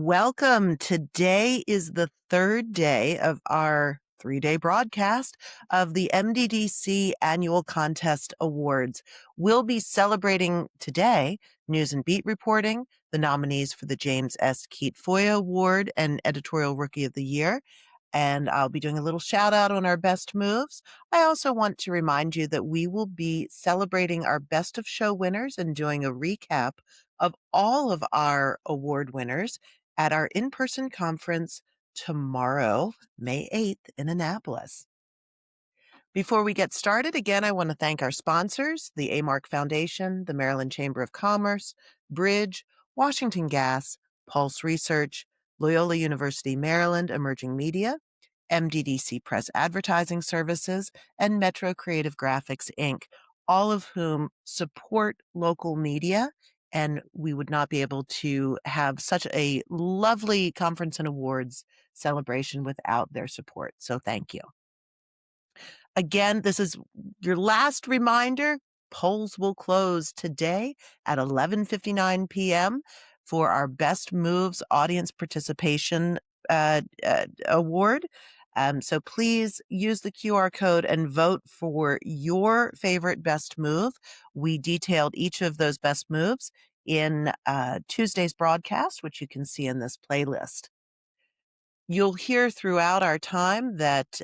Welcome. Today is the third day of our three-day broadcast of the MDDC Annual Contest Awards. We'll be celebrating today news and beat reporting, the nominees for the James S. Keat FOIA Award and Editorial Rookie of the Year. And I'll be doing a little shout out on our best moves. I also want to remind you that we will be celebrating our best of show winners and doing a recap of all of our award winners at our in-person conference tomorrow, May 8th in Annapolis. Before we get started, again, I want to thank our sponsors, the AARK Foundation, the Maryland Chamber of Commerce, Bridge, Washington Gas, Pulse Research, Loyola University Maryland Emerging Media, MDDC Press Advertising Services, and Metro Creative Graphics, Inc., all of whom support local media. And we would not be able to have such a lovely conference and awards celebration without their support. So thank you. Again, this is your last reminder. Polls will close today at 11:59 p.m. for our Best Moves Audience Participation Award. So please use the QR code and vote for your favorite best move. We detailed each of those best moves in Tuesday's broadcast, which you can see in this playlist. You'll hear throughout our time that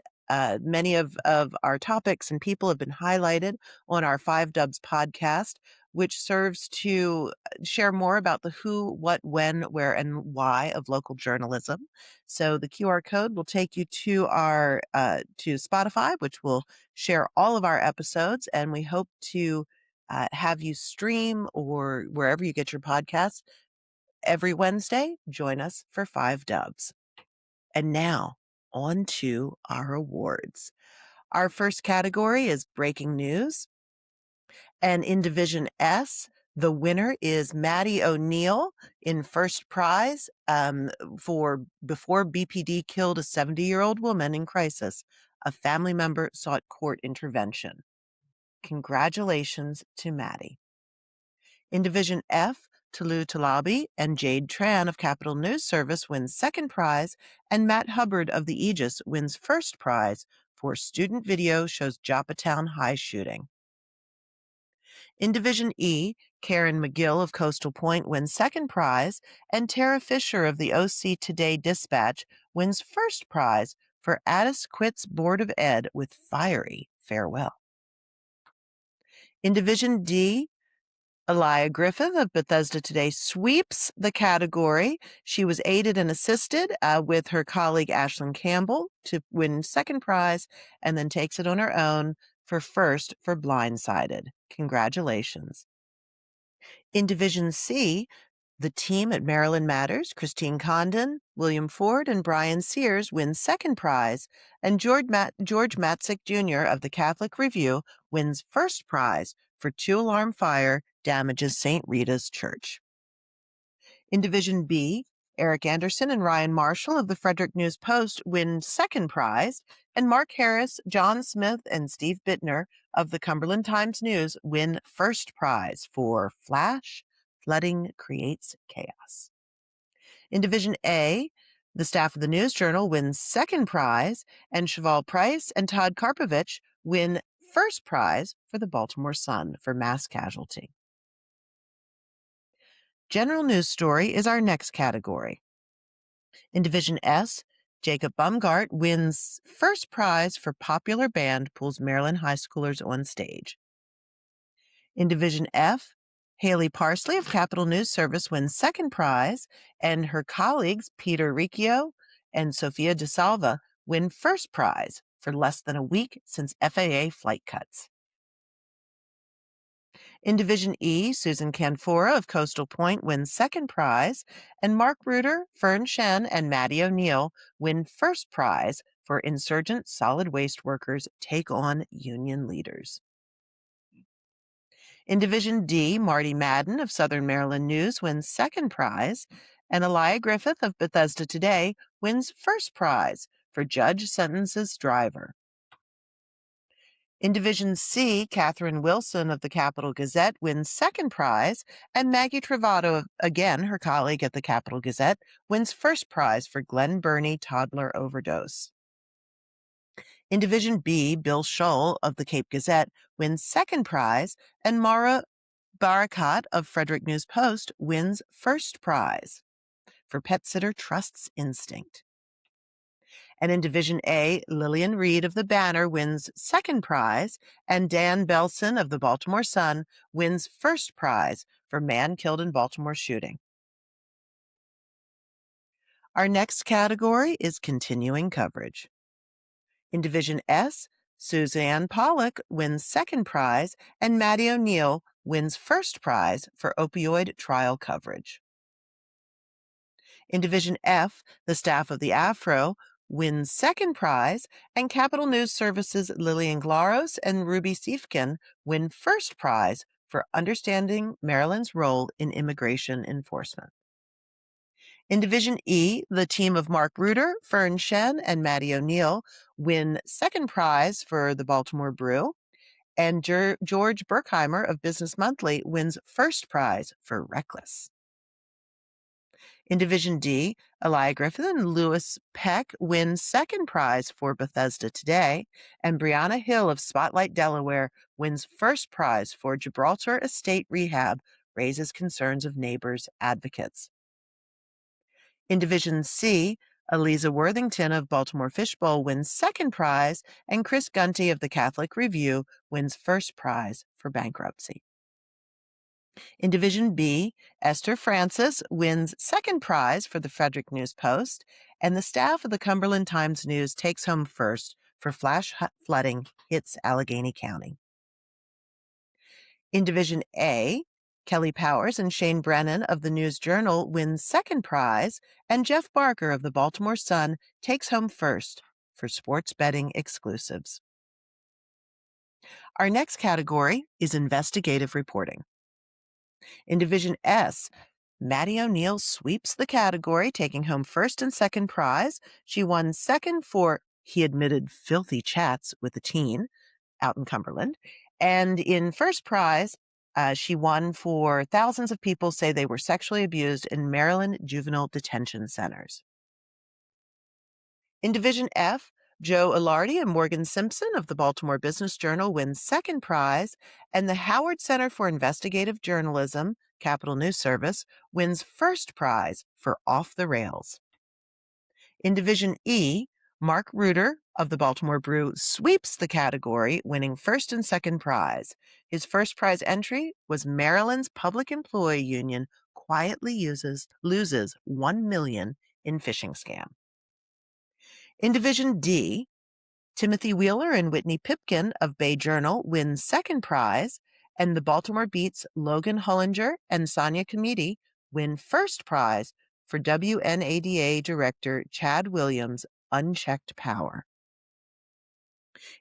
many of our topics and people have been highlighted on our Five Dubs podcast, which serves to share more about the who, what, when, where, and why of local journalism. So the QR code will take you to our to Spotify, which will share all of our episodes, and we hope to have you stream or wherever you get your podcasts every Wednesday. Join us for Five Dubs. And now, on to our awards. Our first category is breaking news. And in Division S, the winner is Maddie O'Neill in first prize for before BPD killed a 70-year-old woman in crisis. A family member sought court intervention. Congratulations to Maddie. In Division F, Tulu Talabi and Jade Tran of Capital News Service wins second prize, and Matt Hubbard of the Aegis wins first prize for student video shows Joppatown High shooting. In Division E, Karen McGill of Coastal Point wins second prize, and Tara Fisher of the OC Today Dispatch wins first prize for Addis Quits Board of Ed with fiery farewell. In Division D, Elia Griffith of Bethesda Today sweeps the category. She was aided and assisted with her colleague Ashlyn Campbell to win second prize, and then takes it on her own for first for Blindsided. Congratulations. In Division C, the team at Maryland Matters, Christine Condon, William Ford, and Brian Sears win second prize, and George Matzik Jr. of the Catholic Review wins first prize for two-alarm fire damages St. Rita's Church. In Division B, Eric Anderson and Ryan Marshall of the Frederick News Post win second prize, and Mark Harris, John Smith, and Steve Bittner of the Cumberland Times News win first prize for Flash, Flooding Creates Chaos. In Division A, the staff of the News Journal wins second prize, and Cheval Price and Todd Karpovich win first prize for the Baltimore Sun for mass casualty. General news story is our next category. In Division S, Jacob Bumgart wins first prize for popular band pulls Maryland high schoolers on stage. In Division F, Haley Parsley of Capital News Service wins second prize, and her colleagues Peter Riccio and Sofia DeSalva win first prize for less than a week since FAA flight cuts. In Division E, Susan Canfora of Coastal Point wins second prize, and Mark Reuter, Fern Shen, and Maddie O'Neill win first prize for Insurgent Solid Waste Workers Take on Union Leaders. In Division D, Marty Madden of Southern Maryland News wins second prize, and Elia Griffith of Bethesda Today wins first prize for Judge Sentences Driver. In Division C, Catherine Wilson of the Capital Gazette wins second prize, and Maggie Travato, again her colleague at the Capital Gazette, wins first prize for Glen Burnie toddler overdose. In Division B, Bill Scholl of the Cape Gazette wins second prize, and Mara Barakat of Frederick News Post wins first prize for Pet Sitter Trusts Instinct. And in Division A, Lillian Reed of the Banner wins second prize, and Dan Belson of the Baltimore Sun wins first prize for Man Killed in Baltimore Shooting. Our next category is continuing coverage. In Division S, Suzanne Pollock wins second prize, and Maddie O'Neill wins first prize for opioid trial coverage. In Division F, the staff of the Afro wins second prize, and Capital News Services' Lillian Glaros and Ruby Siefkin win first prize for understanding Maryland's role in immigration enforcement. In Division E, the team of Mark Reuter, Fern Shen, and Maddie O'Neill win second prize for the Baltimore Brew, and George Berkheimer of Business Monthly wins first prize for Reckless. In Division D, Elia Griffin and Lewis Peck win second prize for Bethesda Today, and Brianna Hill of Spotlight Delaware wins first prize for Gibraltar Estate Rehab raises concerns of neighbors advocates. In Division C, Eliza Worthington of Baltimore Fishbowl wins second prize, and Chris Gunty of the Catholic Review wins first prize for bankruptcy. In Division B, Esther Francis wins second prize for the Frederick News Post, and the staff of the Cumberland Times News takes home first for flash flooding hits Allegheny County. In Division A, Kelly Powers and Shane Brennan of the News Journal win second prize, and Jeff Barker of the Baltimore Sun takes home first for sports betting exclusives. Our next category is investigative reporting. In Division S, Maddie O'Neill sweeps the category, taking home first and second prize. She won second for He Admitted Filthy Chats with a Teen out in Cumberland. And in first prize, she won for Thousands of People Say They Were Sexually Abused in Maryland Juvenile Detention Centers. In Division F, Joe Ilardi and Morgan Simpson of the Baltimore Business Journal win second prize, and the Howard Center for Investigative Journalism, Capital News Service, wins first prize for Off the Rails. In Division E, Mark Reuter of the Baltimore Brew sweeps the category, winning first and second prize. His first prize entry was Maryland's Public Employee Union quietly loses $1 million in phishing scam. In Division D, Timothy Wheeler and Whitney Pipkin of Bay Journal win second prize, and the Baltimore Beat's Logan Hullinger and Sonia Comiti win first prize for WNADA Director Chad Williams' Unchecked Power.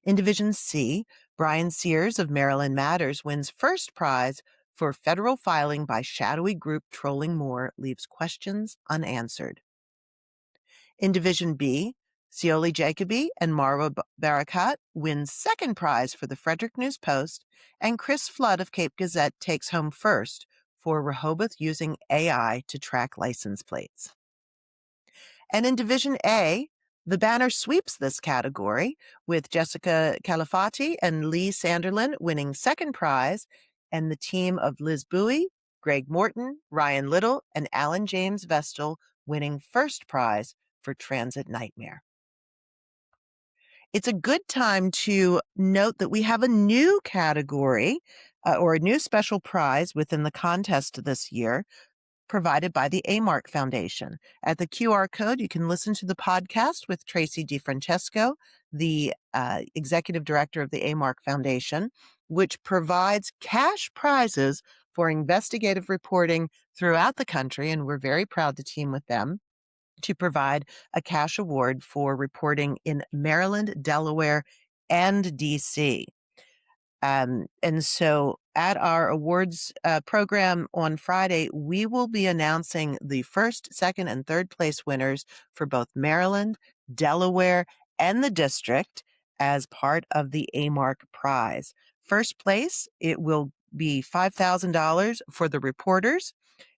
In Division C, Brian Sears of Maryland Matters wins first prize for federal filing by shadowy group trolling Moore leaves questions unanswered. In Division B, Cioli Jacoby and Mara Barakat win second prize for the Frederick News Post, and Chris Flood of Cape Gazette takes home first for Rehoboth using AI to track license plates. And in Division A, the Banner sweeps this category, with Jessica Califati and Lee Sanderlin winning second prize, and the team of Liz Bowie, Greg Morton, Ryan Little, and Alan James Vestal winning first prize for Transit Nightmare. It's a good time to note that we have a new category or a new special prize within the contest this year, provided by the AARK Foundation. At the QR code, you can listen to the podcast with Tracy DeFrancesco, the executive director of the AARK Foundation, which provides cash prizes for investigative reporting throughout the country, and we're very proud to team with them to provide a cash award for reporting in Maryland, Delaware, and D.C. And so at our awards program on Friday, we will be announcing the first, second, and third place winners for both Maryland, Delaware, and the district. as part of the AARK prize. First place, it will be $5,000 for the reporters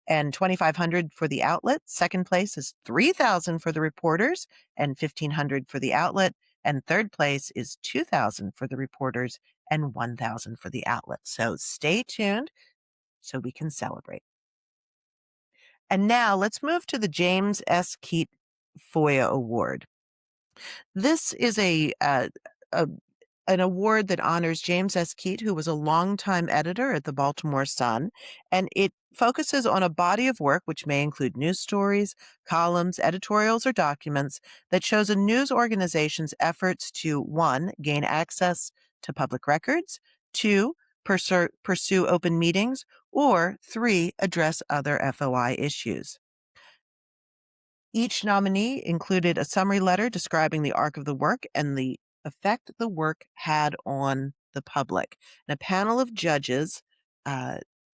and $2,500 for the outlet. Second place is $3,000 for the reporters and $1,500 for the outlet. And third place is $2,000 for the reporters and $1,000 for the outlet. So stay tuned so we can celebrate. And now let's move to the James S. Keat FOIA Award. This is a an award that honors James S. Keat, who was a longtime editor at the Baltimore Sun, and it focuses on a body of work which may include news stories, columns, editorials, or documents that shows a news organization's efforts to, 1, gain access to public records, 2, pursue open meetings, or 3, address other FOI issues. Each nominee included a summary letter describing the arc of the work and the effect the work had on the public. And a panel of judges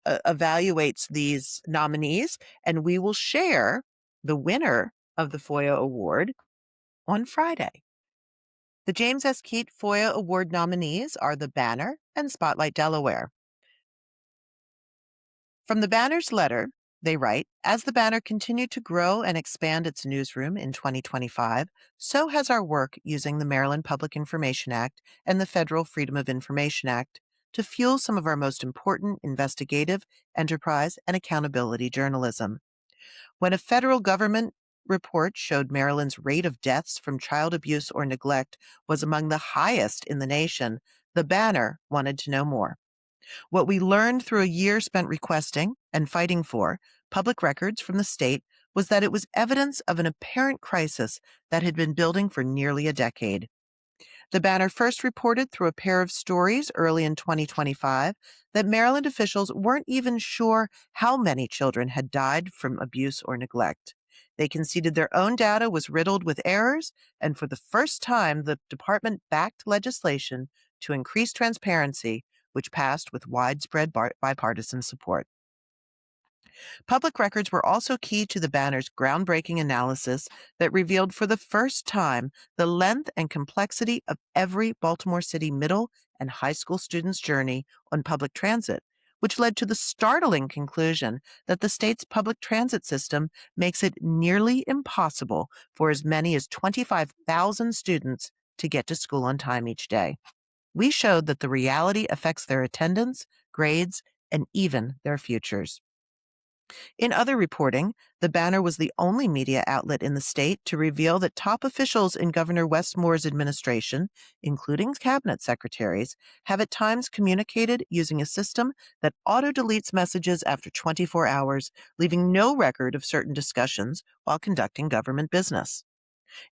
evaluates these nominees, and we will share the winner of the FOIA Award on Friday. The James S. Keat FOIA Award nominees are the Banner and Spotlight Delaware. From the Banner's letter, they write, as the Banner continued to grow and expand its newsroom in 2025, so has our work using the Maryland Public Information Act and the Federal Freedom of Information Act to fuel some of our most important investigative, enterprise, and accountability journalism. When a federal government report showed Maryland's rate of deaths from child abuse or neglect was among the highest in the nation, the Banner wanted to know more. What we learned through a year spent requesting and fighting for public records from the state was that it was evidence of an apparent crisis that had been building for nearly a decade. The Banner first reported through a pair of stories early in 2025 that Maryland officials weren't even sure how many children had died from abuse or neglect. They conceded their own data was riddled with errors, and for the first time, the department backed legislation to increase transparency, which passed with widespread bipartisan support. Public records were also key to the Banner's groundbreaking analysis that revealed for the first time the length and complexity of every Baltimore City middle and high school student's journey on public transit, which led to the startling conclusion that the state's public transit system makes it nearly impossible for as many as 25,000 students to get to school on time each day. We showed that the reality affects their attendance, grades, and even their futures. In other reporting, the Banner was the only media outlet in the state to reveal that top officials in Governor Westmore's administration, including cabinet secretaries, have at times communicated using a system that auto-deletes messages after 24 hours, leaving no record of certain discussions while conducting government business.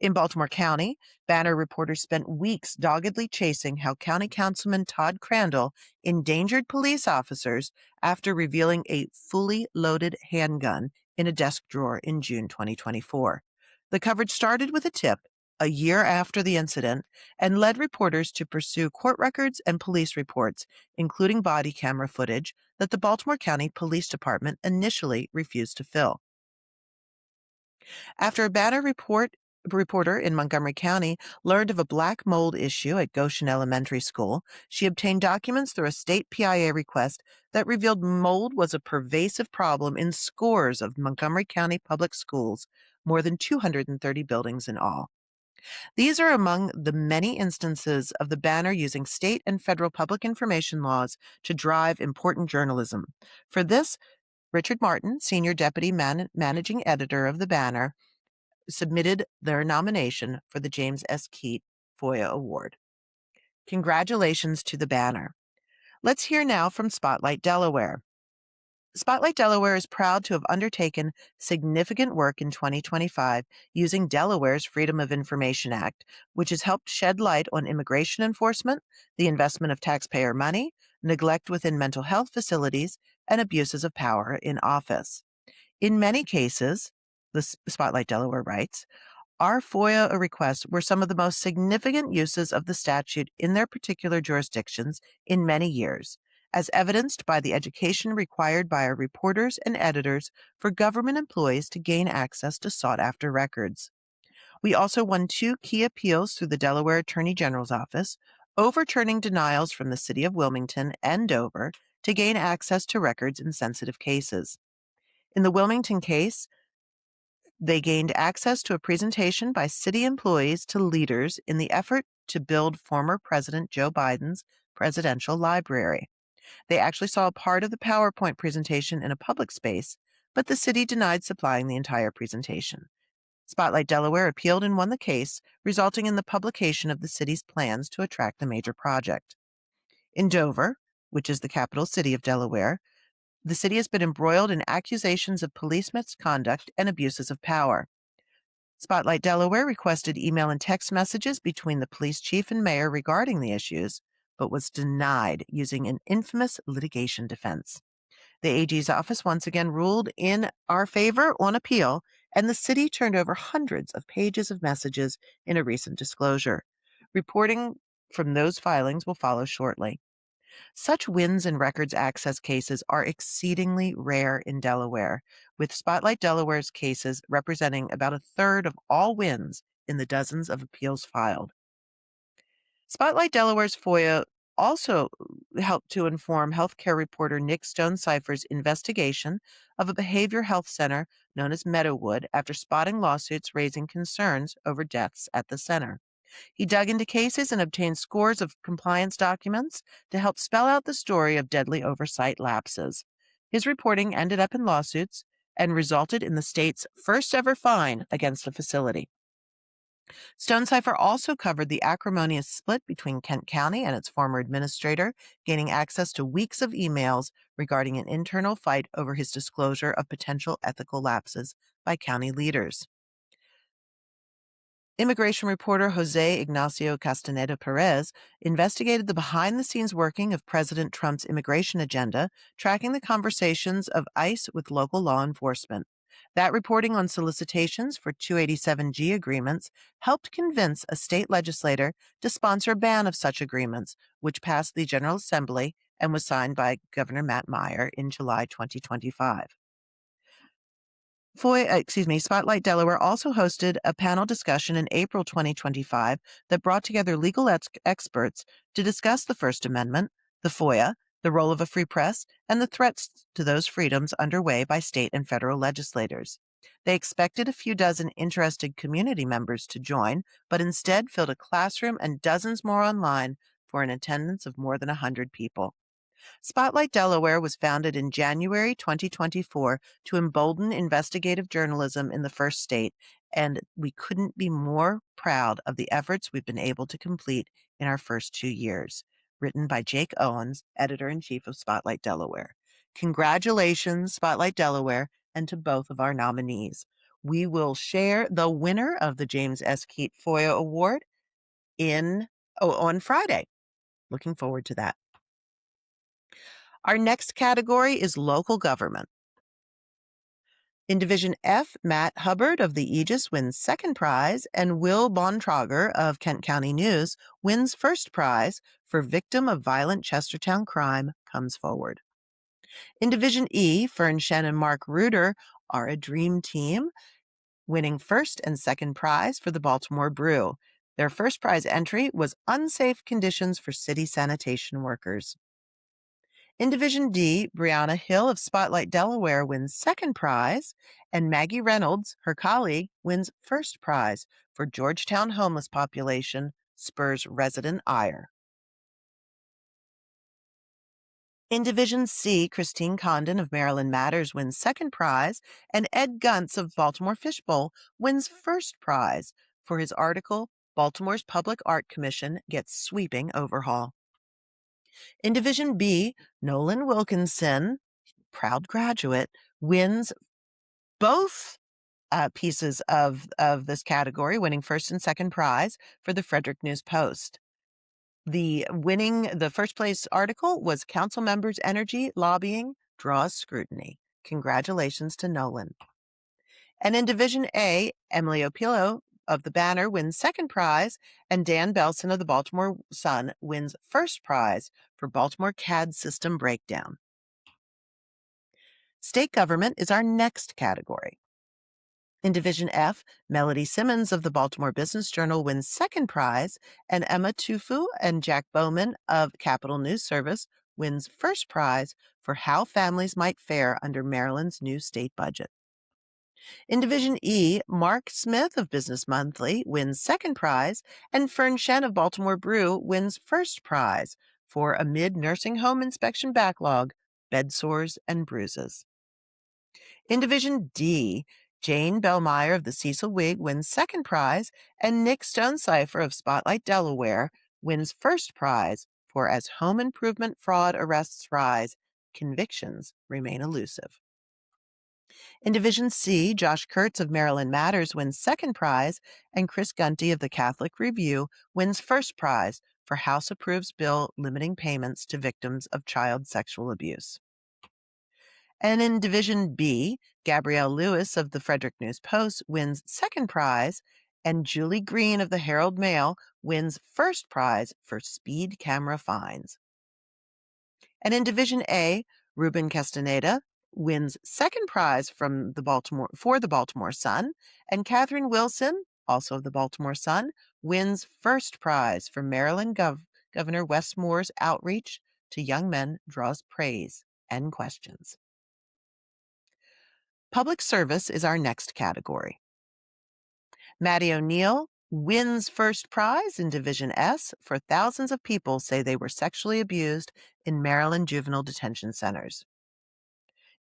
In Baltimore County, Banner reporters spent weeks doggedly chasing how County Councilman Todd Crandall endangered police officers after revealing a fully loaded handgun in a desk drawer in June 2024. The coverage started with a tip a year after the incident and led reporters to pursue court records and police reports, including body camera footage that the Baltimore County Police Department initially refused to fill. After a Banner reporter in Montgomery County learned of a black mold issue at Goshen Elementary School, she obtained documents through a state PIA request that revealed mold was a pervasive problem in scores of Montgomery County public schools, more than 230 buildings in all. These are among the many instances of the Banner using state and federal public information laws to drive important journalism. For this, Richard Martin, Senior Deputy Managing Editor of the Banner, submitted their nomination for the James S. Keat FOIA Award. Congratulations to the Banner. Let's hear now from Spotlight Delaware. Spotlight Delaware is proud to have undertaken significant work in 2025 using Delaware's Freedom of Information Act, which has helped shed light on immigration enforcement, the investment of taxpayer money, neglect within mental health facilities, and abuses of power in office. In many cases, the Spotlight Delaware writes, our FOIA requests were some of the most significant uses of the statute in their particular jurisdictions in many years, as evidenced by the education required by our reporters and editors for government employees to gain access to sought-after records. We also won 2 key appeals through the Delaware Attorney General's office, overturning denials from the City of Wilmington and Dover to gain access to records in sensitive cases. In the Wilmington case, they gained access to a presentation by city employees to leaders in the effort to build former President Joe Biden's presidential library. They actually saw a part of the PowerPoint presentation in a public space, but the city denied supplying the entire presentation. Spotlight Delaware appealed and won the case, resulting in the publication of the city's plans to attract the major project. In Dover, which is the capital city of Delaware, the city has been embroiled in accusations of police misconduct and abuses of power. Spotlight Delaware requested email and text messages between the police chief and mayor regarding the issues, but was denied using an infamous litigation defense. The AG's office once again ruled in our favor on appeal, and the city turned over hundreds of pages of messages in a recent disclosure. Reporting from those filings will follow shortly. Such wins in records access cases are exceedingly rare in Delaware, with Spotlight Delaware's cases representing about a third of all wins in the dozens of appeals filed. Spotlight Delaware's FOIA also helped to inform healthcare reporter Nick Stone-Cipher's investigation of a behavioral health center known as Meadowood after spotting lawsuits raising concerns over deaths at the center. He dug into cases and obtained scores of compliance documents to help spell out the story of deadly oversight lapses. His reporting ended up in lawsuits and resulted in the state's first ever fine against the facility. Stone-Cipher also covered the acrimonious split between Kent County and its former administrator, gaining access to weeks of emails regarding an internal fight over his disclosure of potential ethical lapses by county leaders. Immigration reporter Jose Ignacio Castaneda Perez investigated the behind-the-scenes working of President Trump's immigration agenda, tracking the conversations of ICE with local law enforcement. That reporting on solicitations for 287G agreements helped convince a state legislator to sponsor a ban of such agreements, which passed the General Assembly and was signed by Governor Matt Meyer in July 2025. Spotlight Delaware also hosted a panel discussion in April 2025 that brought together legal experts to discuss the First Amendment, the FOIA, the role of a free press, and the threats to those freedoms underway by state and federal legislators. They expected a few dozen interested community members to join, but instead filled a classroom and dozens more online for an attendance of more than 100 people. Spotlight Delaware was founded in January 2024 to embolden investigative journalism in the first state, and we couldn't be more proud of the efforts we've been able to complete in our first 2 years. Written by Jake Owens, Editor-in-Chief of Spotlight Delaware. Congratulations, Spotlight Delaware, and to both of our nominees. We will share the winner of the James S. Keat FOIA Award on Friday. Looking forward to that. Our next category is local government. In Division F, Matt Hubbard of the Aegis wins second prize, and Will Bontrager of Kent County News wins first prize for Victim of Violent Chestertown Crime Comes Forward. In Division E, Fern Shen and Mark Reuter are a dream team, winning first and second prize for the Baltimore Brew. Their first prize entry was Unsafe Conditions for City Sanitation Workers. In Division D, Brianna Hill of Spotlight Delaware wins second prize, and Maggie Reynolds, her colleague, wins first prize for Georgetown homeless population spurs resident ire. In Division C, Christine Condon of Maryland Matters wins second prize, and Ed Guntz of Baltimore Fishbowl wins first prize for his article, Baltimore's Public Art Commission Gets Sweeping Overhaul. In Division B, Nolan Wilkinson, proud graduate, wins both pieces of this category, winning first and second prize for the Frederick News Post. The first place article was Council Members' Energy Lobbying Draws Scrutiny. Congratulations to Nolan. And in Division A, Emily Opillo of the Banner wins second prize, and Dan Belson of the Baltimore Sun wins first prize for Baltimore CAD System Breakdown. State government is our next category. In Division F, Melody Simmons of the Baltimore Business Journal wins second prize, and Emma Tufu and Jack Bowman of Capital News Service wins first prize for how families might fare under Maryland's new state budget. In Division E, Mark Smith of Business Monthly wins second prize, and Fern Shen of Baltimore Brew wins first prize for Amid Nursing Home Inspection Backlog, Bed Sores and Bruises. In Division D, Jane Bellmeyer of the Cecil Whig wins second prize, and Nick Stonecipher of Spotlight, Delaware wins first prize for As Home Improvement Fraud Arrests Rise, Convictions Remain Elusive. In Division C, Josh Kurtz of Maryland Matters wins second prize, and Chris Gunty of the Catholic Review wins first prize for House approves bill limiting payments to victims of child sexual abuse. And in Division B, Gabrielle Lewis of the Frederick News Post wins second prize, and Julie Green of the Herald Mail wins first prize for speed camera fines. And in Division A, Ruben Castaneda wins second prize for the Baltimore Sun, and Catherine Wilson, also of the Baltimore Sun, wins first prize for Maryland Governor Wes Moore's outreach to young men draws praise and questions. Public service is our next category. Maddie O'Neill wins first prize in Division S for thousands of people say they were sexually abused in Maryland juvenile detention centers.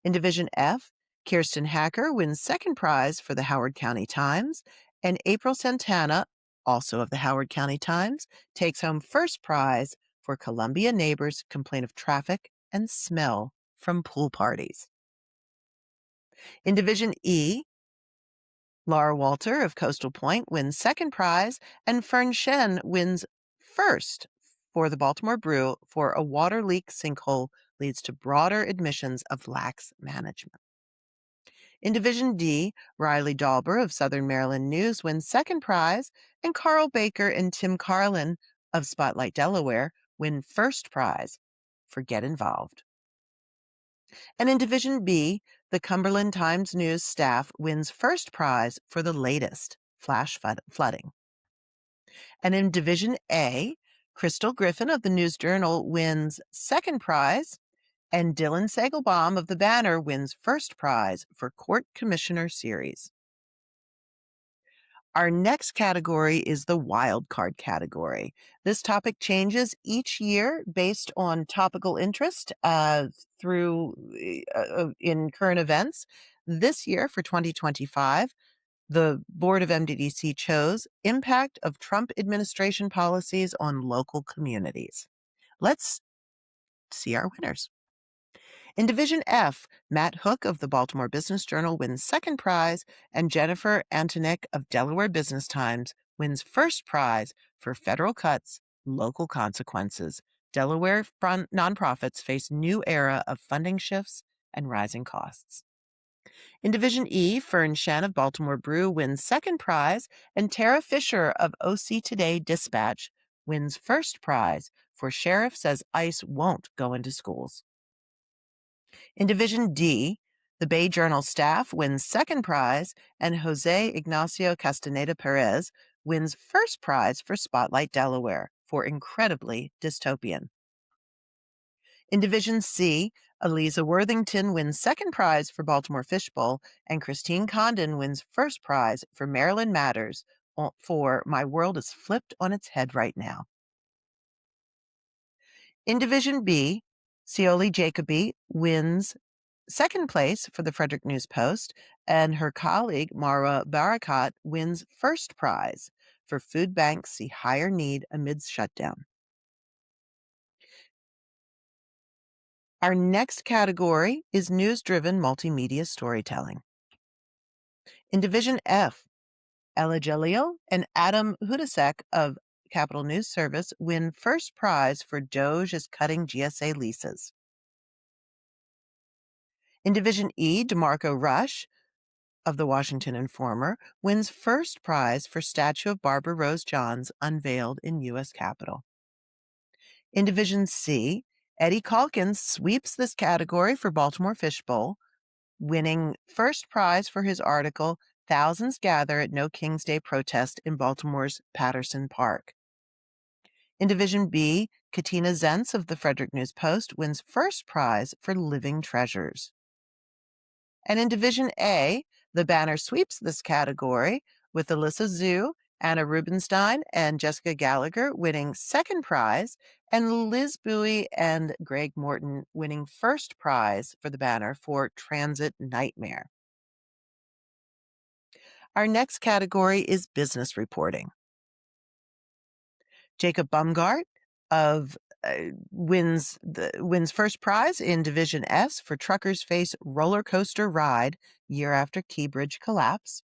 In Division F, Kirsten Hacker wins second prize for the Howard County Times, and April Santana, also of the Howard County Times, takes home first prize for Columbia neighbors complain of traffic and smell from pool parties. In Division E, Laura Walter of Coastal Point wins second prize, and Fern Shen wins first for the Baltimore Brew for a water leak sinkhole leads to broader admissions of lax management. In Division D, Riley Dalber of Southern Maryland News wins second prize, and Carl Baker and Tim Carlin of Spotlight, Delaware win first prize for Get Involved. And in Division B, the Cumberland Times News staff wins first prize for the latest flash flooding. And in Division A, Crystal Griffin of the News Journal wins second prize, and Dylan Sagelbaum of the Banner wins first prize for Court Commissioner Series. Our next category is the Wildcard category. This topic changes each year based on topical interest in current events. This year, for 2025, the Board of MDDC chose Impact of Trump Administration Policies on Local Communities. Let's see our winners. In Division F, Matt Hook of the Baltimore Business Journal wins second prize, and Jennifer Antonick of Delaware Business Times wins first prize for Federal Cuts, Local Consequences. Delaware nonprofits face new era of funding shifts and rising costs. In Division E, Fern Shen of Baltimore Brew wins second prize, and Tara Fisher of OC Today Dispatch wins first prize for Sheriff Says ICE Won't Go into Schools. In Division D, the Bay Journal staff wins second prize, and Jose Ignacio Castaneda Perez wins first prize for Spotlight, Delaware for Incredibly Dystopian. In Division C, Eliza Worthington wins second prize for Baltimore Fishbowl, and Christine Condon wins first prize for Maryland Matters for My World is Flipped on Its Head Right Now. In Division B, Cioli Jacoby wins second place for the Frederick News Post, and her colleague Mara Barakat wins first prize for Food Banks See Higher Need Amidst Shutdown. Our next category is news-driven multimedia storytelling. In Division F, Ella Jalil and Adam Hudasek of Capital News Service win first prize for Doge is Cutting GSA Leases. In Division E, DeMarco Rush of the Washington Informer wins first prize for statue of Barbara Rose Johns unveiled in U.S. Capitol. In Division C, Eddie Calkins sweeps this category for Baltimore Fishbowl, winning first prize for his article, thousands gather at No King's Day protest in Baltimore's Patterson Park. In Division B, Katina Zentz of the Frederick News Post wins first prize for Living Treasures. And in Division A, the banner sweeps this category with Alyssa Zhu, Anna Rubenstein, and Jessica Gallagher winning second prize, and Liz Bowie and Greg Morton winning first prize for the banner for Transit Nightmare. Our next category is business reporting. Jacob Bumgart of wins first prize in Division S for Truckers Face Roller Coaster Ride year after Key Bridge collapse.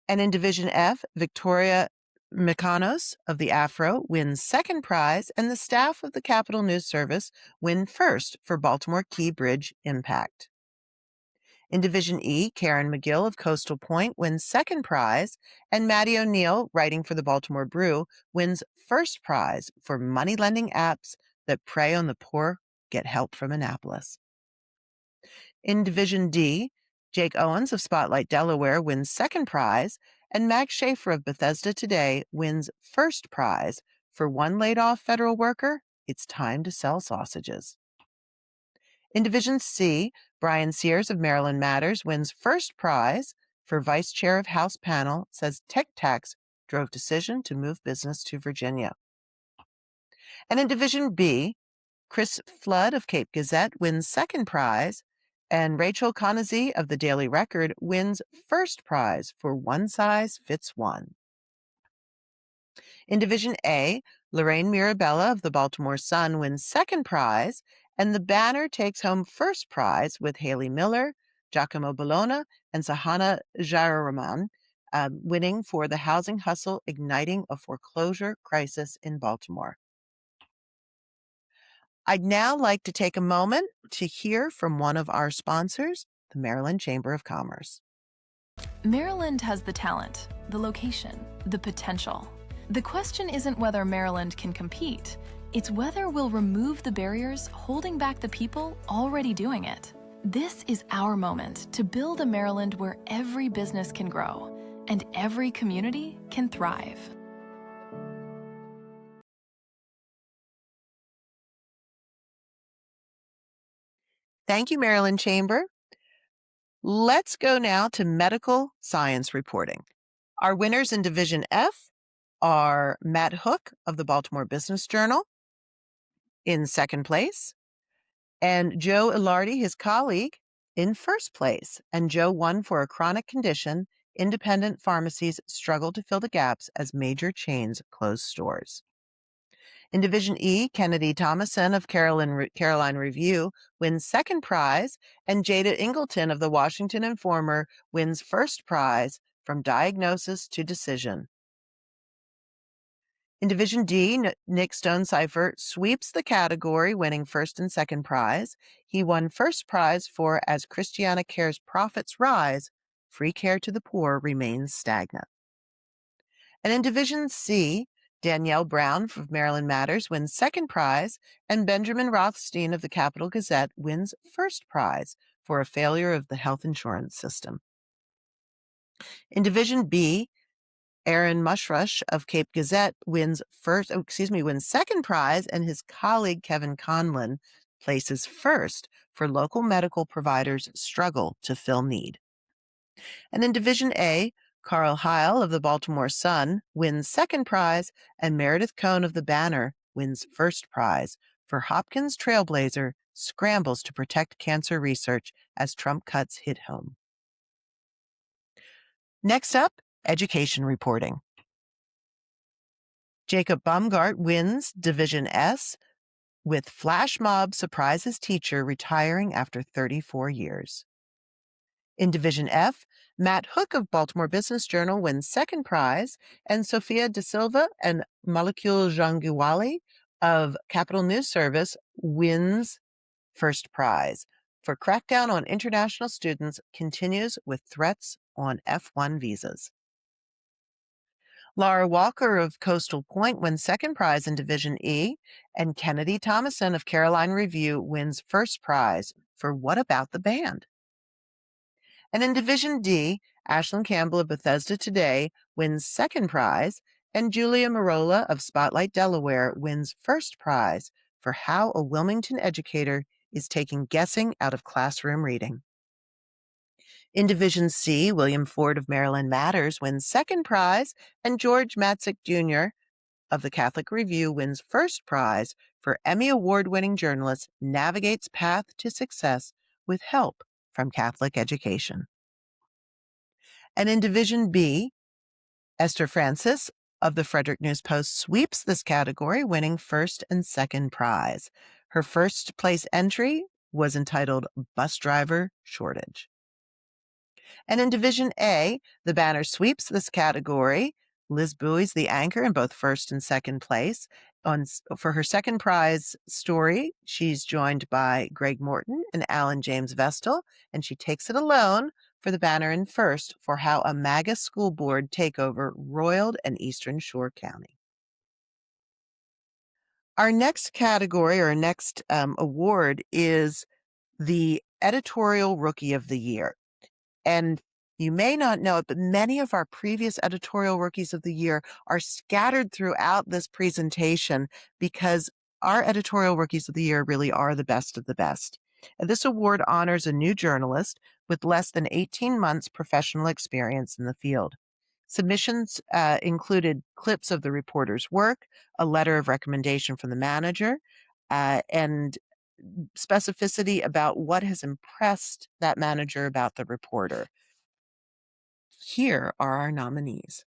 And in Division F, Victoria Mykonos of the Afro wins second prize, and the staff of the Capitol News Service win first for Baltimore Key Bridge Impact. In Division E, Karen McGill of Coastal Point wins second prize, and Maddie O'Neill, writing for the Baltimore Brew, wins first prize for money lending apps that prey on the poor get help from Annapolis. In Division D, Jake Owens of Spotlight Delaware wins second prize, and Max Schaefer of Bethesda Today wins first prize for one laid-off federal worker. It's time to sell sausages. In Division C, Brian Sears of Maryland Matters wins first prize for Vice Chair of House Panel, says tech tax drove decision to move business to Virginia. And in Division B, Chris Flood of Cape Gazette wins second prize, and Rachel Conazy of the Daily Record wins first prize for One Size Fits One. In Division A, Lorraine Mirabella of the Baltimore Sun wins second prize, and the banner takes home first prize with Haley Miller, Giacomo Bologna, and Sahana Jairaman winning for the housing hustle igniting a foreclosure crisis in Baltimore. I'd now like to take a moment to hear from one of our sponsors, the Maryland Chamber of Commerce. Maryland has the talent, the location, the potential. The question isn't whether Maryland can compete, it's whether we'll remove the barriers holding back the people already doing it. This is our moment to build a Maryland where every business can grow and every community can thrive. Thank you, Maryland Chamber. Let's go now to medical science reporting. Our winners in Division F are Matt Hook of the Baltimore Business Journal in second place, and Joe Ilardi, his colleague, in first place. And Joe won for a chronic condition. Independent pharmacies struggle to fill the gaps as major chains close stores. In Division E, Kennedy Thomason of Caroline Review wins second prize, and Jada Ingleton of the Washington Informer wins first prize from diagnosis to decision. In Division D, Nick Stonecipher sweeps the category, winning first and second prize. He won first prize for As Christiana Care's Profits Rise, Free Care to the Poor Remains Stagnant. And in Division C, Danielle Brown from Maryland Matters wins second prize, and Benjamin Rothstein of the Capital Gazette wins first prize for a failure of the health insurance system. In Division B, Aaron Mushrush of Cape Gazette wins second prize, and his colleague Kevin Conlon places first for local medical providers struggle to fill need. And in Division A, Carl Heil of the Baltimore Sun wins second prize, and Meredith Cohn of the Banner wins first prize for Hopkins Trailblazer scrambles to protect cancer research as Trump cuts hit home. Next up, education reporting. Jacob Baumgart wins Division S with flash mob surprises teacher retiring after 34 years. In Division F, Matt Hook of Baltimore Business Journal wins second prize, and Sophia De Silva and Molecule Jangiwali of Capitol News Service wins first prize for crackdown on international students continues with threats on F1 visas. Laura Walker of Coastal Point wins second prize in Division E, and Kennedy Thomason of Caroline Review wins first prize for What About the Band? And in Division D, Ashlyn Campbell of Bethesda Today wins second prize, and Julia Marola of Spotlight, Delaware wins first prize for how a Wilmington educator is taking guessing out of classroom reading. In Division C, William Ford of Maryland Matters wins second prize, and George Matzik Jr. of the Catholic Review wins first prize for Emmy Award-winning journalist navigates path to success with help from Catholic education. And in Division B, Esther Francis of the Frederick News Post sweeps this category, winning first and second prize. Her first place entry was entitled Bus Driver Shortage. And in Division A, the banner sweeps this category. Liz Bowie's the anchor in both first and second place. For her second prize story, she's joined by Greg Morton and Alan James Vestal, and she takes it alone for the banner in first for how a MAGA school board takeover roiled an Eastern Shore county. Our next category, or next award, is the Editorial Rookie of the Year. And you may not know it, but many of our previous editorial rookies of the year are scattered throughout this presentation because our editorial rookies of the year really are the best of the best. And this award honors a new journalist with less than 18 months professional experience in the field. Submissions included clips of the reporter's work, a letter of recommendation from the manager, and specificity about what has impressed that manager about the reporter. Here are our nominees.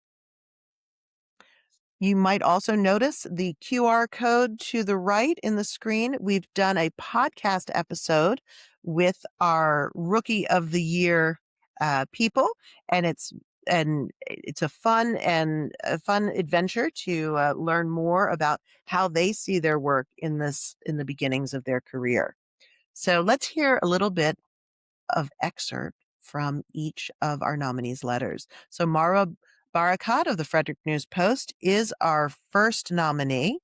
You might also notice the QR code to the right in the screen. We've done a podcast episode with our Rookie of the Year people, and it's a fun adventure to learn more about how they see their work in the beginnings of their career. So let's hear a little bit of excerpt from each of our nominees' letters. So Mara Barakat of the Frederick News Post is our first nominee,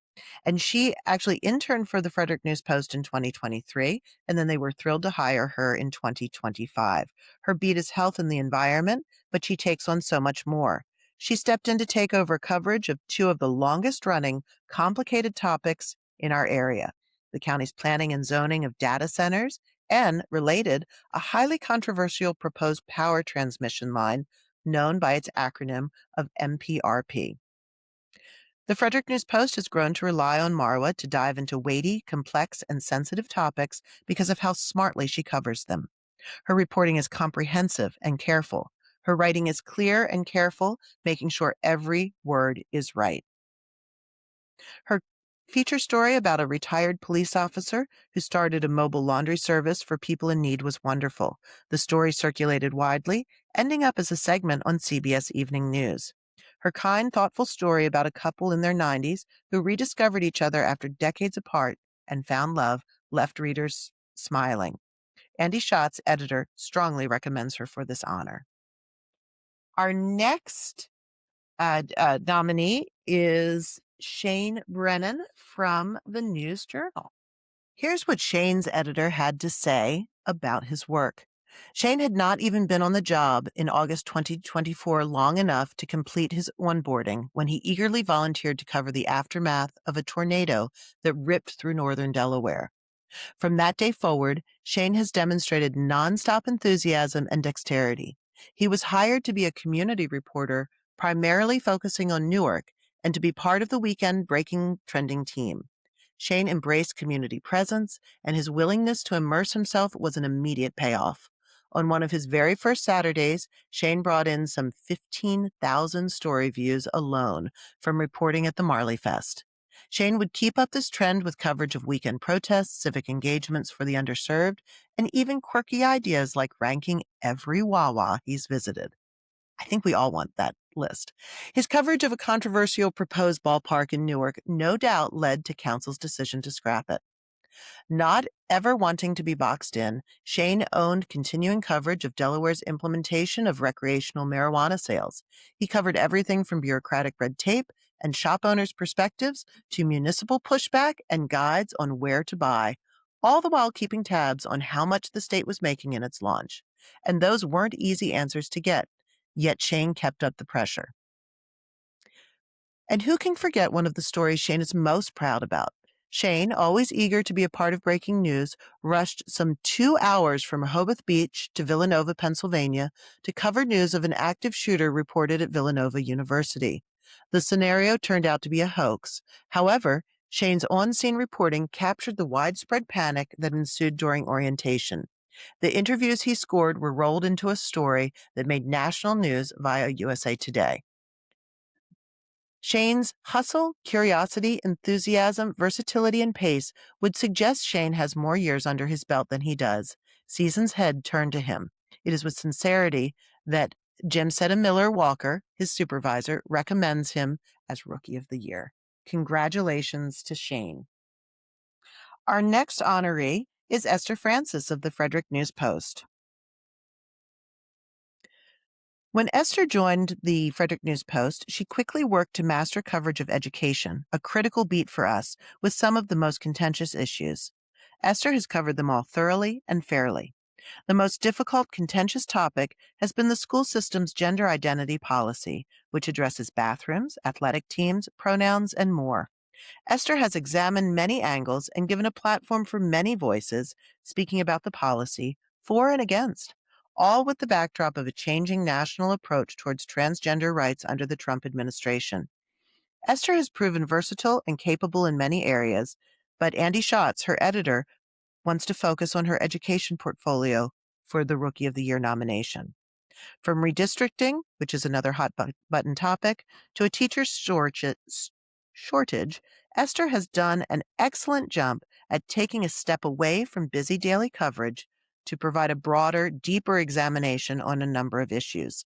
and she actually interned for the Frederick News Post in 2023, and then they were thrilled to hire her in 2025. Her beat is health and the environment, but she takes on so much more. She stepped in to take over coverage of two of the longest-running, complicated topics in our area: the county's planning and zoning of data centers, and, related, a highly controversial proposed power transmission line known by its acronym of MPRP. The Frederick News Post has grown to rely on Marwa to dive into weighty, complex, and sensitive topics because of how smartly she covers them. Her reporting is comprehensive and careful. Her writing is clear and careful, making sure every word is right. Her feature story about a retired police officer who started a mobile laundry service for people in need was wonderful. The story circulated widely, ending up as a segment on CBS Evening News. Her kind, thoughtful story about a couple in their 90s who rediscovered each other after decades apart and found love left readers smiling. Andy Schatz, editor, strongly recommends her for this honor. Our next nominee is Shane Brennan from the News Journal. Here's what Shane's editor had to say about his work. Shane had not even been on the job in August 2024 long enough to complete his onboarding when he eagerly volunteered to cover the aftermath of a tornado that ripped through northern Delaware. From that day forward, Shane has demonstrated nonstop enthusiasm and dexterity. He was hired to be a community reporter, primarily focusing on Newark, and to be part of the weekend breaking trending team. Shane embraced community presence, and his willingness to immerse himself was an immediate payoff. On one of his very first Saturdays, Shane brought in some 15,000 story views alone from reporting at the Marley Fest. Shane would keep up this trend with coverage of weekend protests, civic engagements for the underserved, and even quirky ideas like ranking every Wawa he's visited. I think we all want that list. His coverage of a controversial proposed ballpark in Newark no doubt led to council's decision to scrap it. Not ever wanting to be boxed in, Shane owned continuing coverage of Delaware's implementation of recreational marijuana sales. He covered everything from bureaucratic red tape and shop owners' perspectives to municipal pushback and guides on where to buy, all the while keeping tabs on how much the state was making in its launch. And those weren't easy answers to get, yet Shane kept up the pressure. And who can forget one of the stories Shane is most proud about? Shane, always eager to be a part of breaking news, rushed some 2 hours from Rehoboth Beach to Villanova, Pennsylvania, to cover news of an active shooter reported at Villanova University. The scenario turned out to be a hoax. However, Shane's on-scene reporting captured the widespread panic that ensued during orientation. The interviews he scored were rolled into a story that made national news via USA Today. Shane's hustle, curiosity, enthusiasm, versatility, and pace would suggest Shane has more years under his belt than he does. Season's head turned to him. It is with sincerity that Jim Setta Miller Walker, his supervisor, recommends him as Rookie of the Year. Congratulations to Shane. Our next honoree is Esther Francis of the Frederick News Post. When Esther joined the Frederick News Post, she quickly worked to master coverage of education, a critical beat for us, with some of the most contentious issues. Esther has covered them all thoroughly and fairly. The most difficult, contentious topic has been the school system's gender identity policy, which addresses bathrooms, athletic teams, pronouns, and more. Esther has examined many angles and given a platform for many voices, speaking about the policy, for and against, all with the backdrop of a changing national approach towards transgender rights under the Trump administration. Esther has proven versatile and capable in many areas, but Andy Schatz, her editor, wants to focus on her education portfolio for the Rookie of the Year nomination. From redistricting, which is another hot button topic, to a teacher shortage, Esther has done an excellent jump at taking a step away from busy daily coverage to provide a broader, deeper examination on a number of issues.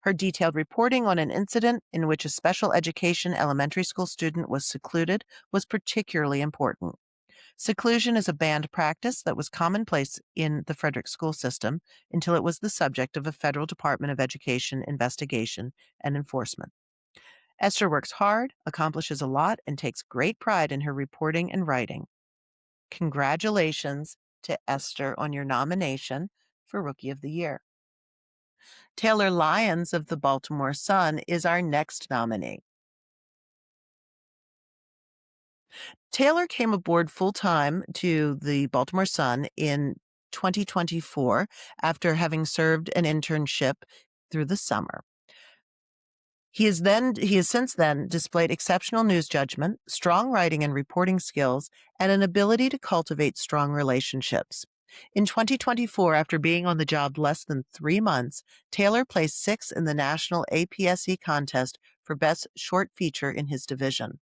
Her detailed reporting on an incident in which a special education elementary school student was secluded was particularly important. Seclusion is a banned practice that was commonplace in the Frederick school system until it was the subject of a federal Department of Education investigation and enforcement. Esther works hard, accomplishes a lot, and takes great pride in her reporting and writing. Congratulations to Esther on your nomination for Rookie of the Year. Taylor Lyons of the Baltimore Sun is our next nominee. Taylor came aboard full-time to the Baltimore Sun in 2024 after having served an internship through the summer. He has since then displayed exceptional news judgment, strong writing and reporting skills, and an ability to cultivate strong relationships. In 2024, after being on the job less than 3 months, Taylor placed 6th in the national APSE contest for Best Short Feature in his division.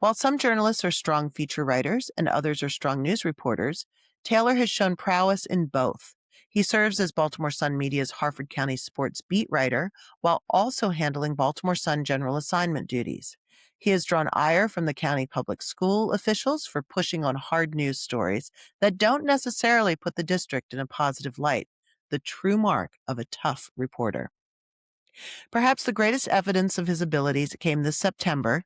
While some journalists are strong feature writers and others are strong news reporters, Taylor has shown prowess in both. He serves as Baltimore Sun Media's Harford County sports beat writer while also handling Baltimore Sun general assignment duties. He has drawn ire from the county public school officials for pushing on hard news stories that don't necessarily put the district in a positive light, the true mark of a tough reporter. Perhaps the greatest evidence of his abilities came this September,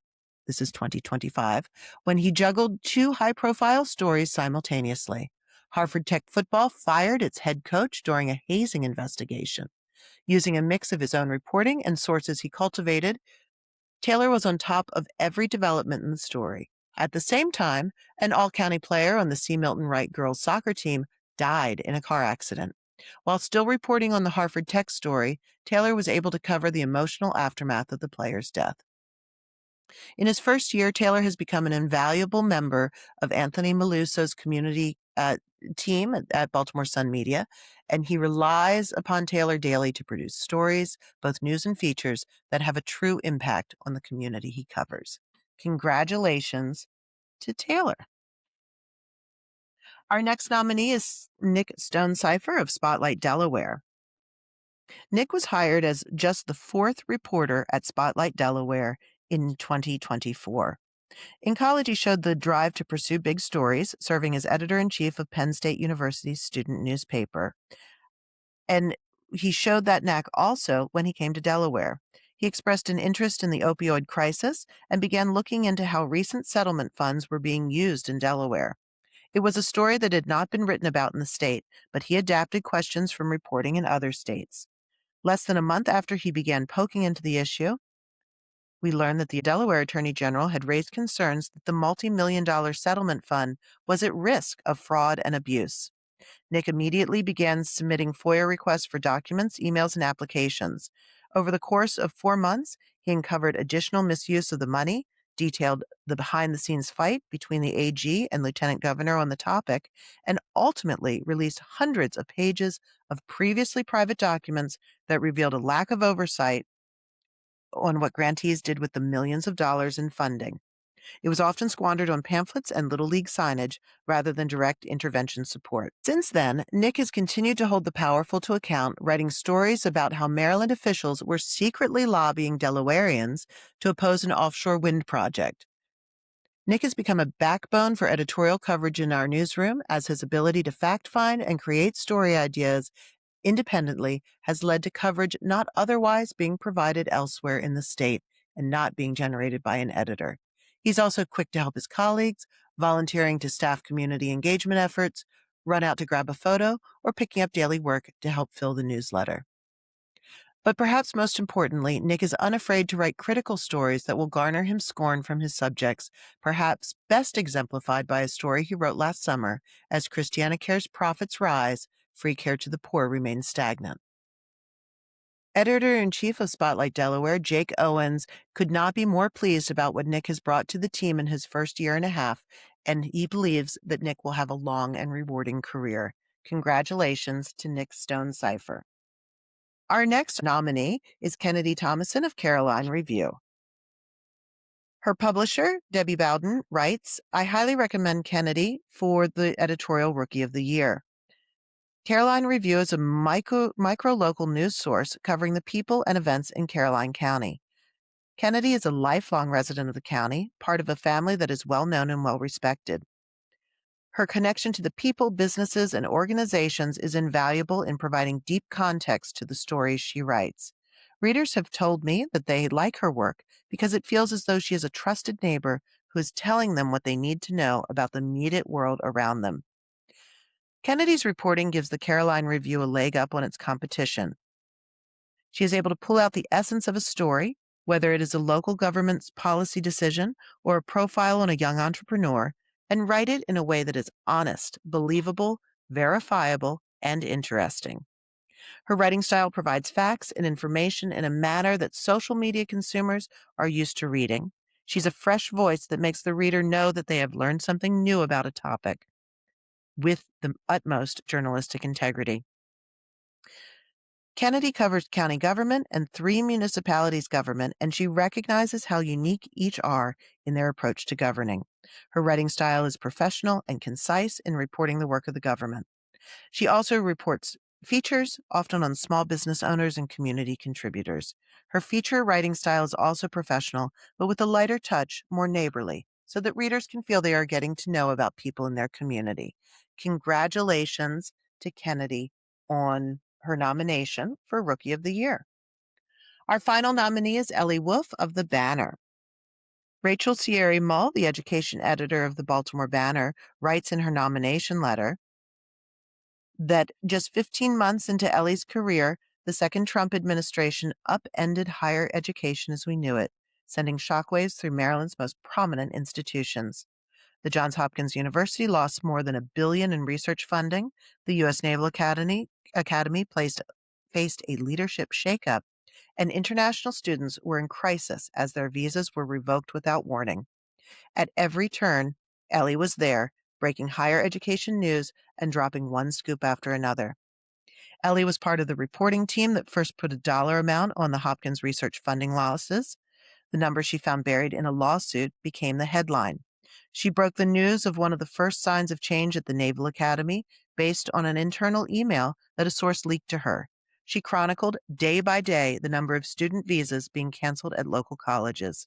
this is 2025, when he juggled 2 high-profile stories simultaneously. Harvard Tech football fired its head coach during a hazing investigation. Using a mix of his own reporting and sources he cultivated, Taylor was on top of every development in the story. At the same time, an all-county player on the C. Milton Wright girls soccer team died in a car accident. While still reporting on the Harvard Tech story, Taylor was able to cover the emotional aftermath of the player's death. In his first year, Taylor has become an invaluable member of Anthony Maluso's community team at Baltimore Sun Media, and he relies upon Taylor daily to produce stories, both news and features, that have a true impact on the community he covers. Congratulations to Taylor. Our next nominee is Nick Stone-Cipher of Spotlight Delaware. Nick was hired as just the 4th reporter at Spotlight Delaware in 2024. In college, he showed the drive to pursue big stories, serving as editor-in-chief of Penn State University's student newspaper. And he showed that knack also when he came to Delaware. He expressed an interest in the opioid crisis and began looking into how recent settlement funds were being used in Delaware. It was a story that had not been written about in the state, but he adapted questions from reporting in other states. Less than a month after he began poking into the issue, we learned that the Delaware Attorney General had raised concerns that the multi-million-dollar settlement fund was at risk of fraud and abuse. Nick immediately began submitting FOIA requests for documents, emails, and applications. Over the course of 4 months, he uncovered additional misuse of the money, detailed the behind-the-scenes fight between the AG and Lieutenant Governor on the topic, and ultimately released hundreds of pages of previously private documents that revealed a lack of oversight on what grantees did with the millions of dollars in funding. It was often squandered on pamphlets and Little League signage rather than direct intervention support. Since then, Nick has continued to hold the powerful to account, writing stories about how Maryland officials were secretly lobbying Delawareans to oppose an offshore wind project. Nick has become a backbone for editorial coverage in our newsroom, as his ability to fact-find and create story ideas independently has led to coverage not otherwise being provided elsewhere in the state and not being generated by an editor. He's also quick to help his colleagues, volunteering to staff community engagement efforts, run out to grab a photo, or picking up daily work to help fill the newsletter. But perhaps most importantly, Nick is unafraid to write critical stories that will garner him scorn from his subjects, perhaps best exemplified by a story he wrote last summer, As Christianacare's Profits Rise, Free Care to the Poor Remains Stagnant. Editor-in-Chief of Spotlight Delaware, Jake Owens, could not be more pleased about what Nick has brought to the team in his first year and a half, and he believes that Nick will have a long and rewarding career. Congratulations to Nick Stone-Cipher. Our next nominee is Kennedy Thomason of Caroline Review. Her publisher, Debbie Bowden, writes, I highly recommend Kennedy for the Editorial Rookie of the Year. Caroline Review is a micro-local news source covering the people and events in Caroline County. Kennedy is a lifelong resident of the county, part of a family that is well-known and well-respected. Her connection to the people, businesses, and organizations is invaluable in providing deep context to the stories she writes. Readers have told me that they like her work because it feels as though she is a trusted neighbor who is telling them what they need to know about the immediate world around them. Kennedy's reporting gives the Caroline Review a leg up on its competition. She is able to pull out the essence of a story, whether it is a local government's policy decision or a profile on a young entrepreneur, and write it in a way that is honest, believable, verifiable, and interesting. Her writing style provides facts and information in a manner that social media consumers are used to reading. She's a fresh voice that makes the reader know that they have learned something new about a topic with the utmost journalistic integrity. Kennedy covers county government and 3 municipalities' government, and she recognizes how unique each are in their approach to governing. Her writing style is professional and concise in reporting the work of the government. She also reports features, often on small business owners and community contributors. Her feature writing style is also professional, but with a lighter touch, more neighborly, so that readers can feel they are getting to know about people in their community. Congratulations to Kennedy on her nomination for Rookie of the Year. Our final nominee is Ellie Wolf of the Banner. Rachel Sierra Mull, the education editor of the Baltimore Banner, writes in her nomination letter that just 15 months into Ellie's career, the second Trump administration upended higher education as we knew it, sending shockwaves through Maryland's most prominent institutions. The Johns Hopkins University lost more than $1 billion in research funding. The U.S. Naval Academy faced a leadership shakeup, and international students were in crisis as their visas were revoked without warning. At every turn, Ellie was there, breaking higher education news and dropping one scoop after another. Ellie was part of the reporting team that first put a dollar amount on the Hopkins research funding losses. The number she found buried in a lawsuit became the headline. She broke the news of one of the first signs of change at the Naval Academy based on an internal email that a source leaked to her. She chronicled day by day the number of student visas being canceled at local colleges.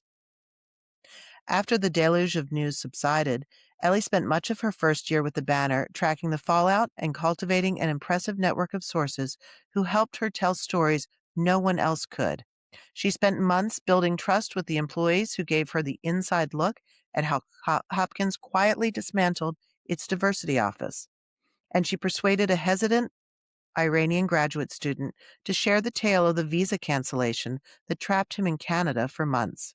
After the deluge of news subsided, Ellie spent much of her first year with the Banner tracking the fallout and cultivating an impressive network of sources who helped her tell stories no one else could. She spent months building trust with the employees who gave her the inside look at how Hopkins quietly dismantled its diversity office. And she persuaded a hesitant Iranian graduate student to share the tale of the visa cancellation that trapped him in Canada for months.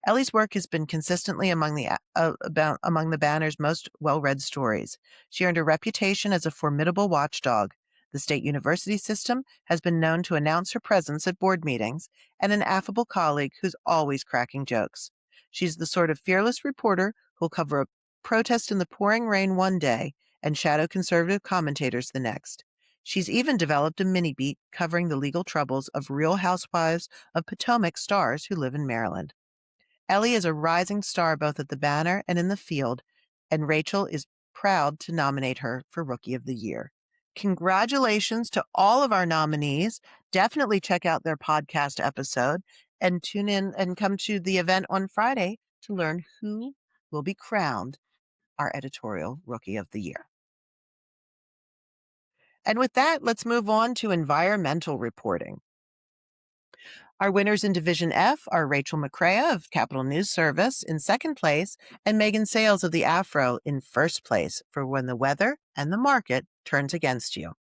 Ellie's work has been consistently among the Banner's most well-read stories. She earned a reputation as a formidable watchdog. The state university system has been known to announce her presence at board meetings, and an affable colleague who's always cracking jokes. She's the sort of fearless reporter who'll cover a protest in the pouring rain one day and shadow conservative commentators the next. She's even developed a mini-beat covering the legal troubles of Real Housewives of Potomac stars who live in Maryland. Ellie is a rising star both at the Banner and in the field, and Rachel is proud to nominate her for Rookie of the Year. Congratulations to all of our nominees. Definitely check out their podcast episode and tune in and come to the event on Friday to learn who will be crowned our editorial Rookie of the Year. And with that, let's move on to environmental reporting. Our winners in Division F are Rachel McCrea of Capital News Service in second place and Megan Sales of the Afro in first place for when the weather and the market turns against you.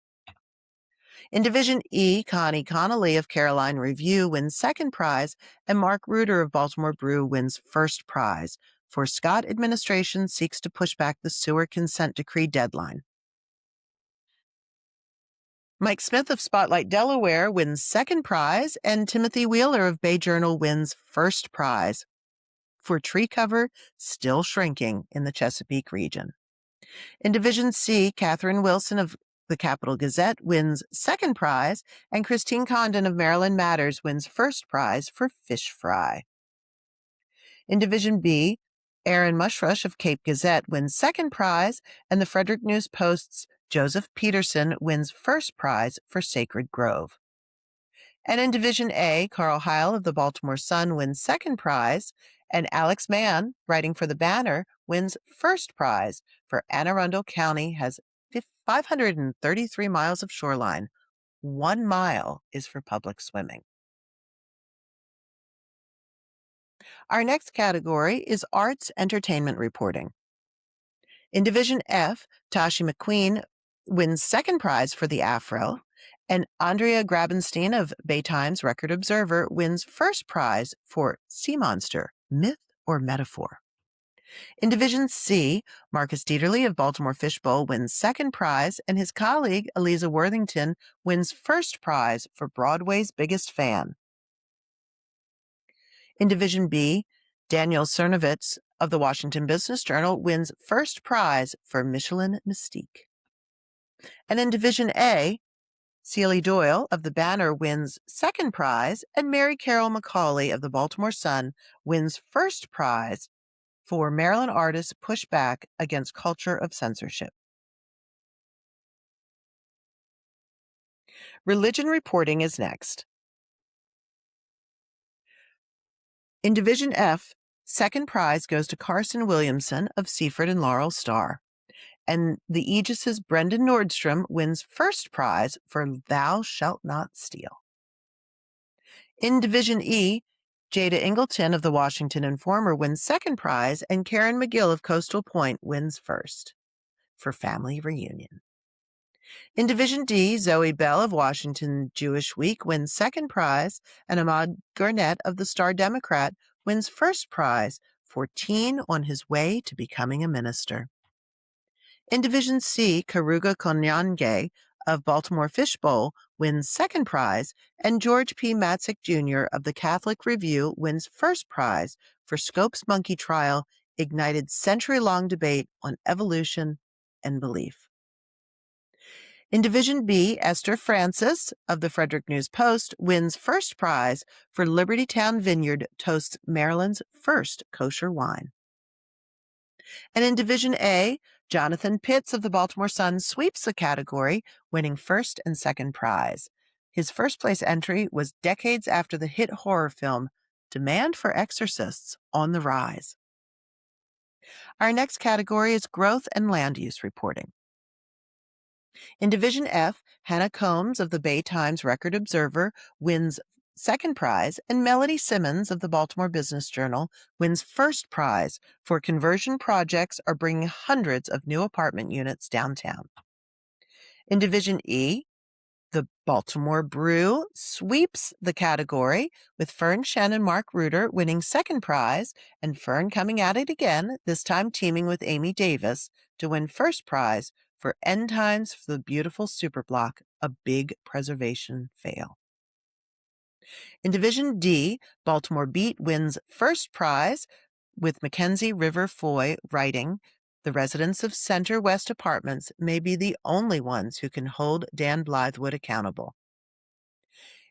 In Division E, Connie Connolly of Caroline Review wins second prize, and Mark Reuter of Baltimore Brew wins first prize, for Scott administration seeks to push back the sewer consent decree deadline. Mike Smith of Spotlight Delaware wins second prize, and Timothy Wheeler of Bay Journal wins first prize, for tree cover still shrinking in the Chesapeake region. In Division C, Catherine Wilson of the Capital Gazette wins second prize, and Christine Condon of Maryland Matters wins first prize for fish fry. In Division B, Aaron Mushrush of Cape Gazette wins second prize, and the Frederick News Post's Joseph Peterson wins first prize for Sacred Grove. And in Division A, Carl Heil of the Baltimore Sun wins second prize, and Alex Mann, writing for the Banner, wins first prize, for Anne Arundel County has 533 miles of shoreline. 1 mile is for public swimming. Our next category is arts entertainment reporting. In Division F, Tashi McQueen wins second prize for the Afro, and Andrea Grabenstein of Bay Times Record Observer wins first prize for Sea Monster, Myth or Metaphor. In Division C, Marcus Dieterle of Baltimore Fishbowl wins second prize, and his colleague Eliza Worthington wins first prize for Broadway's Biggest Fan. In Division B, Daniel Cernovitz of the Washington Business Journal wins first prize for Michelin Mystique. And in Division A, Celie Doyle of the Banner wins second prize, and Mary Carol McCauley of the Baltimore Sun wins first prize for Maryland artists push back against culture of censorship. Religion reporting is next. In Division F, second prize goes to Carson Williamson of Seaford and Laurel Star, and the Aegis's Brendan Nordstrom wins first prize for Thou Shalt Not Steal. In Division E, Jada Ingleton of the Washington Informer wins second prize, and Karen McGill of Coastal Point wins first for Family Reunion. In Division D, Zoe Bell of Washington Jewish Week wins second prize, and Ahmad Garnett of the Star Democrat wins first prize for Teen on His Way to Becoming a Minister. In Division C, Karuga Konyange of Baltimore Fishbowl wins second prize, and George P. Matzik Jr. of the Catholic Review wins first prize for Scopes Monkey Trial ignited century-long debate on evolution and belief. In Division B, Esther Francis of the Frederick News Post wins first prize for Libertytown Vineyard toasts Maryland's first kosher wine. And in Division A, Jonathan Pitts of the Baltimore Sun sweeps the category, winning first and second prize. His first place entry was decades after the hit horror film Demand for Exorcists on the Rise. Our next category is growth and land use reporting. In Division F, Hannah Combs of the Bay Times Record Observer wins second prize, and Melody Simmons of the Baltimore Business Journal wins first prize for conversion projects are bringing hundreds of new apartment units downtown. In Division E, the Baltimore Brew sweeps the category, with Fern Shen and Mark Reuter winning second prize, and Fern coming at it again, this time teaming with Amy Davis to win first prize for End Times for the Beautiful Superblock, a big preservation fail. In Division D, Baltimore Beat wins first prize, with Mackenzie River Foy writing, "The residents of Center West Apartments may be the only ones who can hold Dan Blythewood accountable."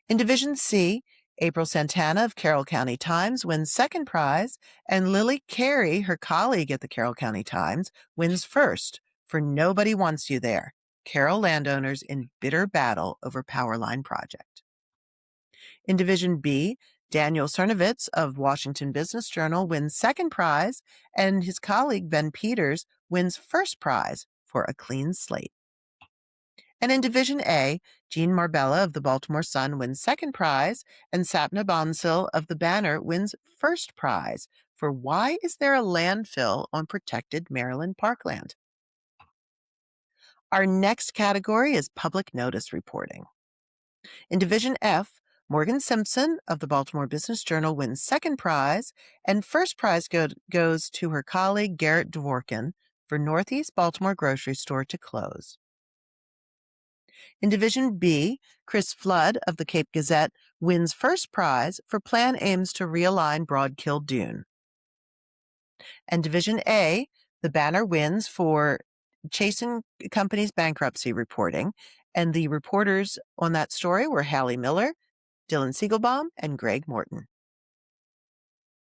In Division C, April Santana of Carroll County Times wins second prize, and Lily Carey, her colleague at the Carroll County Times, wins first for "Nobody Wants You There: Carroll Landowners in Bitter Battle Over Powerline Project." In Division B, Daniel Cernovitz of Washington Business Journal wins second prize, and his colleague Ben Peters wins first prize for "A Clean Slate." And in Division A, Jean Marbella of the Baltimore Sun wins second prize, and Sapna Bonsil of the Banner wins first prize for "Why Is There a Landfill on Protected Maryland Parkland?" Our next category is public notice reporting. In Division F, Morgan Simpson of the Baltimore Business Journal wins second prize, and first prize goes to her colleague Garrett Dvorkin for Northeast Baltimore Grocery Store to close. In Division B, Chris Flood of the Cape Gazette wins first prize for plan aims to realign Broadkill Dune. And Division A, the Banner wins for Chasen Company's bankruptcy reporting, and the reporters on that story were Hallie Miller, Dylan Siegelbaum, and Greg Morton.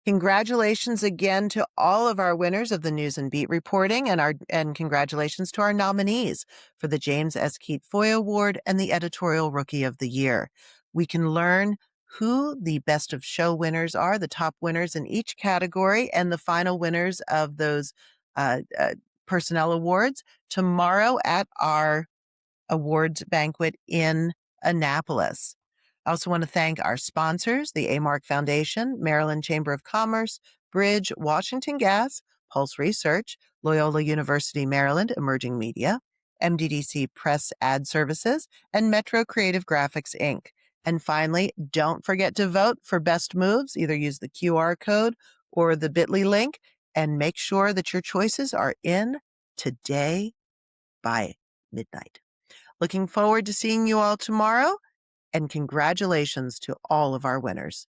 Congratulations again to all of our winners of the News and Beat reporting, and congratulations to our nominees for the James S. Keat FOIA Award and the Editorial Rookie of the Year. We can learn who the best of show winners are, the top winners in each category, and the final winners of those personnel awards tomorrow at our awards banquet in Annapolis. I also want to thank our sponsors, the AARK Foundation, Maryland Chamber of Commerce, Bridge, Washington Gas, Pulse Research, Loyola University Maryland Emerging Media, MDDC Press Ad Services, and Metro Creative Graphics, Inc. And finally, don't forget to vote for Best Moves. Either use the QR code or the bit.ly link, and make sure that your choices are in today by midnight. Looking forward to seeing you all tomorrow, and congratulations to all of our winners.